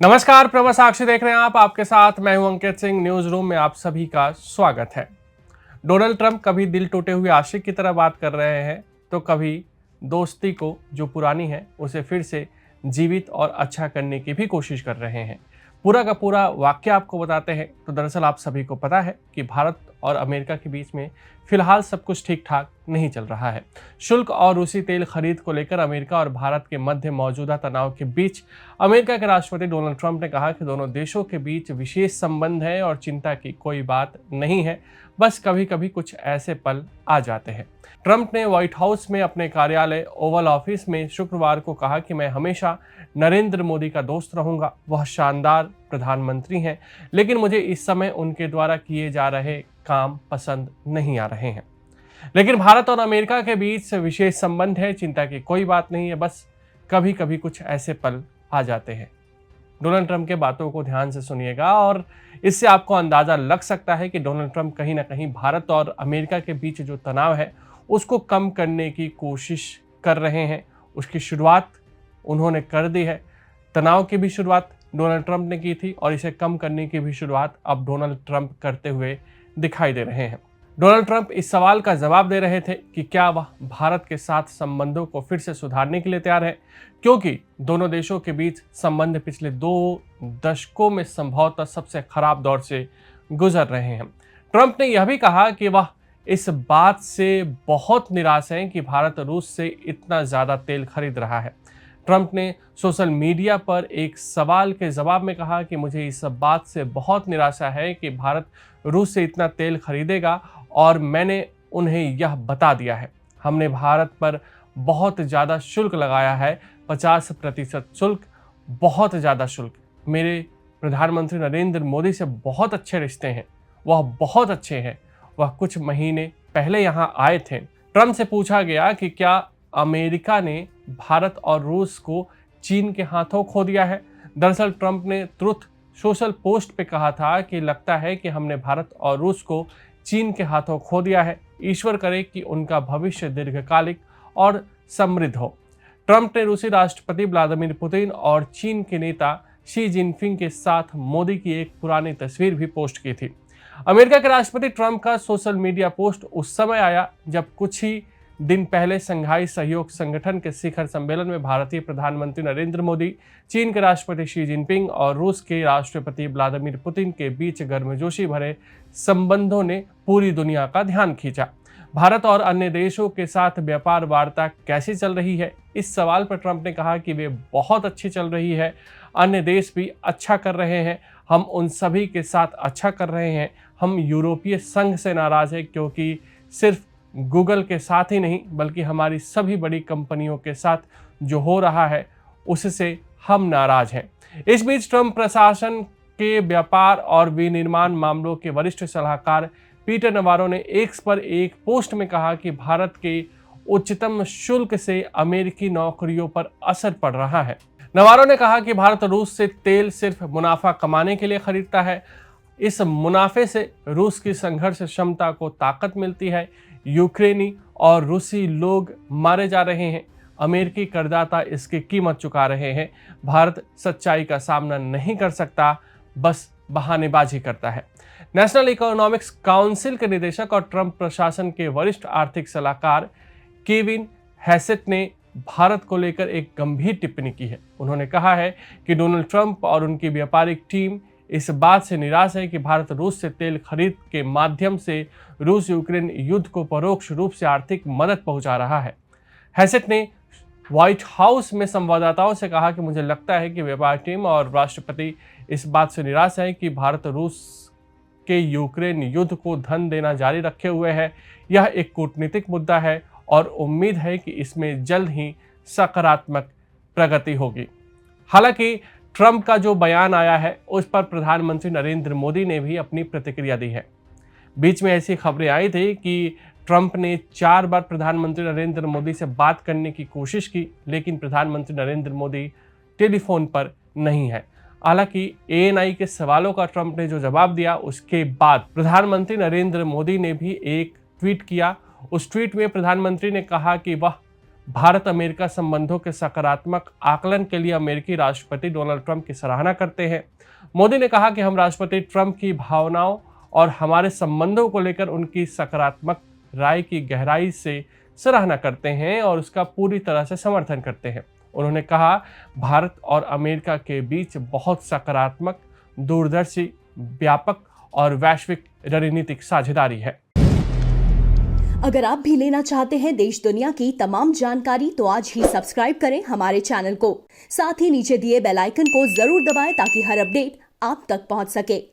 नमस्कार, प्रभा साक्षी देख रहे हैं आप। आपके साथ मैं हूं अंकित सिंह। न्यूज रूम में आप सभी का स्वागत है। डोनाल्ड ट्रंप कभी दिल टूटे हुए आशिक की तरह बात कर रहे हैं, तो कभी दोस्ती को जो पुरानी है उसे फिर से जीवित और अच्छा करने की भी कोशिश कर रहे हैं। पूरा का पूरा वाक्य आपको बताते हैं तो दरअसल आप सभी को पता है कि भारत और अमेरिका के बीच में फिलहाल सब कुछ ठीक ठाक नहीं चल रहा है। शुल्क और रूसी तेल खरीद को लेकर अमेरिका और भारत के मध्य मौजूदा तनाव के बीच अमेरिका के राष्ट्रपति डोनाल्ड ट्रंप ने कहा कि दोनों देशों के बीच विशेष संबंध है और चिंता की कोई बात नहीं है, बस कभी कभी कुछ ऐसे पल आ जाते हैं। ट्रंप ने व्हाइट हाउस में अपने कार्यालय ओवल ऑफिस में शुक्रवार को कहा कि मैं हमेशा नरेंद्र मोदी का दोस्त रहूंगा। वह शानदार प्रधानमंत्री हैं, लेकिन मुझे इस समय उनके द्वारा किए जा रहे काम पसंद नहीं आ रहे हैं। लेकिन भारत और अमेरिका के बीच विशेष संबंध है, चिंता की कोई बात नहीं है, बस कभी कभी कुछ ऐसे पल आ जाते हैं। डोनाल्ड ट्रंप के बातों को ध्यान से सुनिएगा और इससे आपको अंदाजा लग सकता है कि डोनाल्ड ट्रंप कहीं ना कहीं भारत और अमेरिका के बीच जो तनाव है उसको कम करने की कोशिश कर रहे हैं। उसकी शुरुआत उन्होंने कर दी है। तनाव की भी शुरुआत डोनाल्ड ट्रंप ने की थी और इसे कम करने की भी शुरुआत अब डोनाल्ड ट्रंप करते हुए दिखाई दे रहे हैं। डोनाल्ड ट्रंप इस सवाल का जवाब दे रहे थे कि क्या वह भारत के साथ संबंधों को फिर से सुधारने के लिए तैयार है, क्योंकि दोनों देशों के बीच संबंध पिछले 2 दशकों में संभवतः सबसे खराब दौर से गुजर रहे हैं। ट्रंप ने यह भी कहा कि वह इस बात से बहुत निराश हैं कि भारत रूस से इतना ज़्यादा तेल खरीद रहा है। ट्रंप ने सोशल मीडिया पर एक सवाल के जवाब में कहा कि मुझे इस बात से बहुत निराशा है कि भारत रूस से इतना तेल खरीदेगा और मैंने उन्हें यह बता दिया है। हमने भारत पर बहुत ज़्यादा शुल्क लगाया है, 50% शुल्क, बहुत ज़्यादा शुल्क। मेरे प्रधानमंत्री नरेंद्र मोदी से बहुत अच्छे रिश्ते हैं, वह बहुत अच्छे हैं। वह कुछ महीने पहले यहाँ आए थे। ट्रंप से पूछा गया कि क्या अमेरिका ने भारत और रूस को चीन के हाथों खो दिया है। दरअसल ट्रंप ने ट्रुथ सोशल पोस्ट पे कहा था कि लगता है कि हमने भारत और रूस को चीन के हाथों खो दिया है। ईश्वर करे कि उनका भविष्य दीर्घकालिक और समृद्ध हो। ट्रंप ने रूसी राष्ट्रपति व्लादिमीर पुतिन और चीन के नेता शी जिनपिंग के साथ मोदी की एक पुरानी तस्वीर भी पोस्ट की थी। अमेरिका के राष्ट्रपति ट्रंप का सोशल मीडिया पोस्ट उस समय आया जब कुछ ही दिन पहले संघाई सहयोग संगठन के शिखर सम्मेलन में भारतीय प्रधानमंत्री नरेंद्र मोदी, चीन के राष्ट्रपति शी जिनपिंग और रूस के राष्ट्रपति व्लादिमीर पुतिन के बीच गर्मजोशी भरे संबंधों ने पूरी दुनिया का ध्यान खींचा। भारत और अन्य देशों के साथ व्यापार वार्ता कैसी चल रही है? इस सवाल पर ट्रंप ने कहा कि वे बहुत अच्छी चल रही है। अन्य देश भी अच्छा कर रहे हैं, हम उन सभी के साथ अच्छा कर रहे हैं। हम यूरोपीय संघ से नाराज हैं, क्योंकि सिर्फ गूगल के साथ ही नहीं बल्कि हमारी सभी बड़ी कंपनियों के साथ जो हो रहा है उससे हम नाराज हैं। इस बीच ट्रंप प्रशासन के व्यापार और विनिर्माण मामलों के वरिष्ठ सलाहकार पीटर नवारो ने एक्स पर एक पोस्ट में कहा कि भारत के उच्चतम शुल्क से अमेरिकी नौकरियों पर असर पड़ रहा है। नवारो ने कहा कि भारत रूस से तेल सिर्फ मुनाफा कमाने के लिए खरीदता है। इस मुनाफे से रूस की संघर्ष क्षमता को ताकत मिलती है। यूक्रेनी और रूसी लोग मारे जा रहे हैं, अमेरिकी करदाता इसकी कीमत चुका रहे हैं। भारत सच्चाई का सामना नहीं कर सकता, बस बहानेबाजी करता है। नेशनल इकोनॉमिक्स काउंसिल के निदेशक और ट्रंप प्रशासन के वरिष्ठ आर्थिक सलाहकार केविन हैसेट ने भारत को लेकर एक गंभीर टिप्पणी की है। उन्होंने कहा है कि डोनाल्ड ट्रंप और उनकी व्यापारिक टीम इस बात से निराश है कि भारत रूस से तेल खरीद के माध्यम से रूस यूक्रेन युद्ध को परोक्ष रूप से आर्थिक मदद पहुंचा रहा है। हैसेट ने व्हाइट हाउस में संवाददाताओं से कहा कि मुझे लगता है कि व्यापार टीम और राष्ट्रपति इस बात से निराश है कि भारत रूस के यूक्रेन युद्ध को धन देना जारी रखे हुए है। यह एक कूटनीतिक मुद्दा है और उम्मीद है कि इसमें जल्द ही सकारात्मक प्रगति होगी। हालांकि ट्रंप का जो बयान आया है उस पर प्रधानमंत्री नरेंद्र मोदी ने भी अपनी प्रतिक्रिया दी है। बीच में ऐसी खबरें आई थी कि ट्रंप ने 4 बार प्रधानमंत्री नरेंद्र मोदी से बात करने की कोशिश की, लेकिन प्रधानमंत्री नरेंद्र मोदी टेलीफोन पर नहीं है। हालांकि एएनआई के सवालों का ट्रंप ने जो जवाब दिया उसके बाद प्रधानमंत्री नरेंद्र मोदी ने भी एक ट्वीट किया। उस ट्वीट में प्रधानमंत्री ने कहा कि वह भारत अमेरिका संबंधों के सकारात्मक आकलन के लिए अमेरिकी राष्ट्रपति डोनाल्ड ट्रंप की सराहना करते हैं। मोदी ने कहा कि हम राष्ट्रपति ट्रंप की भावनाओं और हमारे संबंधों को लेकर उनकी सकारात्मक राय की गहराई से सराहना करते हैं और उसका पूरी तरह से समर्थन करते हैं। उन्होंने कहा, भारत और अमेरिका के बीच बहुत सकारात्मक, दूरदर्शी, व्यापक और वैश्विक रणनीतिक साझेदारी है। अगर आप भी लेना चाहते हैं देश दुनिया की तमाम जानकारी तो आज ही सब्सक्राइब करें हमारे चैनल को। साथ ही नीचे दिए बेल आइकन को जरूर दबाएं ताकि हर अपडेट आप तक पहुंच सके।